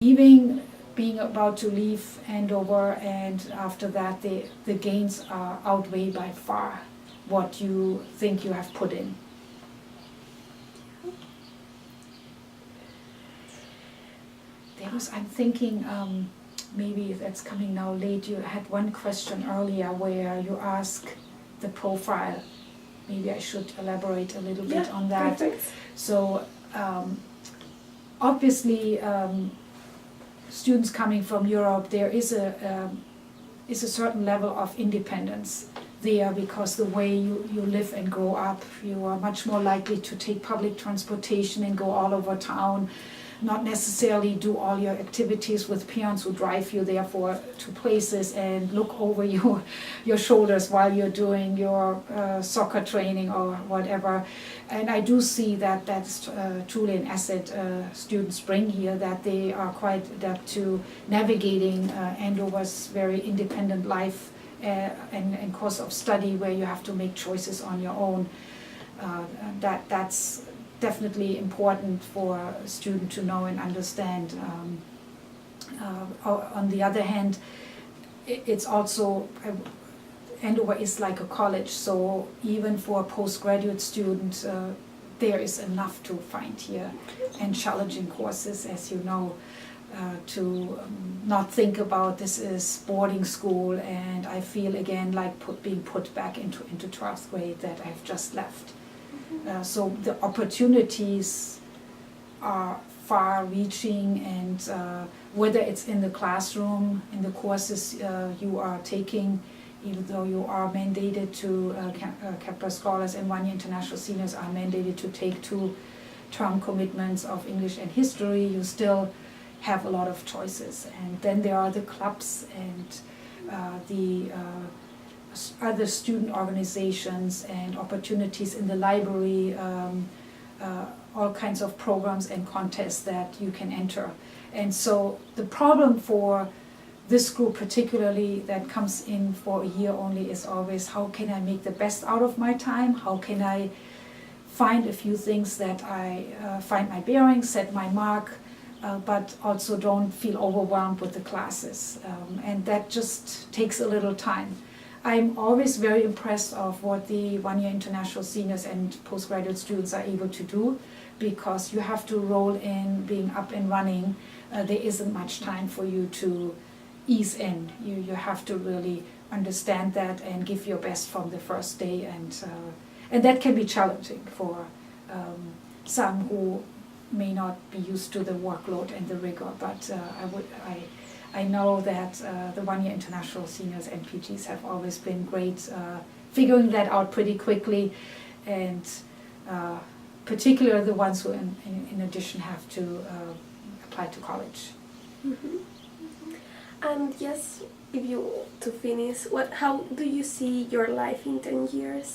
leaving, being about to leave Andover, and after that the gains are outweigh by far what you think you have put in. I'm thinking, maybe that's coming now late, you had one question earlier where you ask the profile. Maybe I should elaborate a little bit on that. Perfect. So obviously students coming from Europe, there is a certain level of independence there, because the way you live and grow up, you are much more likely to take public transportation and go all over town, not necessarily do all your activities with parents who drive you therefore to places and look over your shoulders while you're doing your soccer training or whatever. And I do see that that's truly an asset students bring here, that they are quite adept to navigating Andover's very independent life and course of study, where you have to make choices on your own. That's definitely important for a student to know and understand. On the other hand, it's also, Andover is like a college, so even for a postgraduate student, there is enough to find here, and challenging courses, as you know, to not think about this is boarding school and I feel again like being put back into 12th grade that I've just left. So the opportunities are far-reaching, and whether it's in the classroom, in the courses you are taking, even though you are mandated to, Kepler Scholars and one-year international seniors are mandated to take 2 term commitments of English and history, you still have a lot of choices. And then there are the clubs and the other student organizations and opportunities in the library, all kinds of programs and contests that you can enter. And so the problem for this group particularly that comes in for a year only is always, how can I make the best out of my time? How can I find a few things that I find my bearings, set my mark, but also don't feel overwhelmed with the classes. And that just takes a little time. I'm always very impressed of what the one-year international seniors and postgraduate students are able to do, because you have to roll in, being up and running. There isn't much time for you to ease in. You have to really understand that and give your best from the first day, and that can be challenging for some who may not be used to the workload and the rigor, but I know that the one-year international seniors and PGs have always been great figuring that out pretty quickly, and particularly the ones who in addition have to apply to college. Mm-hmm. And yes, if you to finish, how do you see your life in 10 years?